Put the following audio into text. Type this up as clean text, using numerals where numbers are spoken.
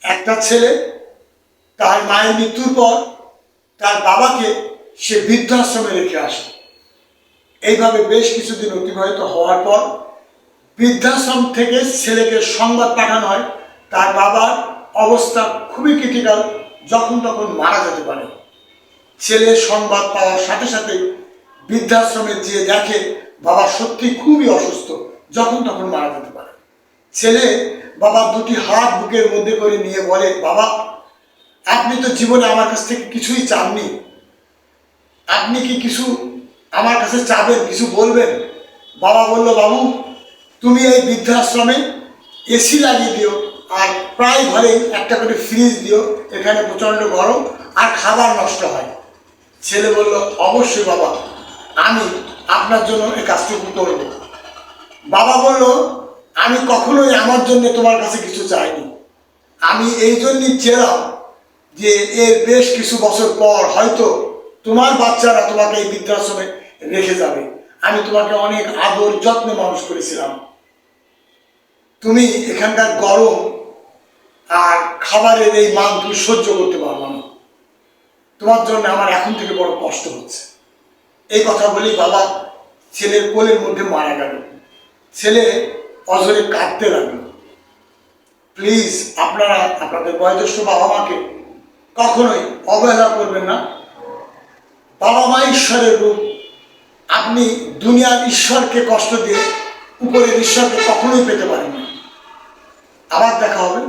একটা ছেলে তার মায়ের মৃত্যুর পর তার বাবাকে সে বৃদ্ধাশ্রমে রেখে আসে। এইভাবে বেশ কিছুদিন অতিবাহিত হওয়ার পর বৃদ্ধাশ্রম থেকে ছেলেকে সংবাদ পাঠানো হয় তার বাবার অবস্থা খুবই ক্রিটিক্যাল, যখন তখন মারা যেতে পারে। ছেলে সংবাদ পাওয়ার সাথে সাথে বৃদ্ধাশ্রমে যেয়ে দেখে বাবা সত্যি খুবই অসুস্থ, যখন তখন মারা যেতে পারে। ছেলে বাবার দুটি হাত বুকের মধ্যে করে নিয়ে বলে, বাবা, আপনি তো জীবনে আমার কাছ থেকে কিছুই চাননি, আপনি কি কিছু আমার কাছে চাবেন, কিছু বলবেন? বাবা বলল, বাবু, তুমি এই বৃদ্ধাশ্রমে এসি লাগিয়ে দিও, আর প্রায় ঘরে একটা করে ফ্রিজ দিও, এখানে প্রচণ্ড গরম আর খাবার নষ্ট হয়। ছেলে বলল, অবশ্যই বাবা, আমি আপনার জন্য এই কাজটুকু করব। বাবা বলল, আমি কখনোই আমার জন্য তোমার কাছে কিছু চাইনি, আমি এই জন্যই চেলাম যে এর বেশ কিছু বছর পর হয়তো তোমার বাচ্চারা তোমাকে এই বৃদ্ধাশ্রমে রেখে যাবে। আমি তোমাকে অনেক আদর যত্নে মানুষ করেছিলাম, তুমি এখানকার গরম আর খাবারের এই মান তুমি সহ্য করতে পারবে না, তোমার জন্য আমার এখন থেকে বড় কষ্ট হচ্ছে। এই কথা বলি বাবা ছেলের কোলের মধ্যে মারা গেল। ছেলে অঝরে কাঁদতে লাগলো। প্লিজ আপনারা আপনাদের বয়োজ্যেষ্ঠ বাবা মাকে কখনোই অবহেলা করবেন না। বাবা মা ঈশ্বরের রূপ, আপনি দুনিয়ার ঈশ্বরকে কষ্ট দিয়ে উপরের ঈশ্বরকে কখনোই পেতে পারেন না। আবার দেখা হবে।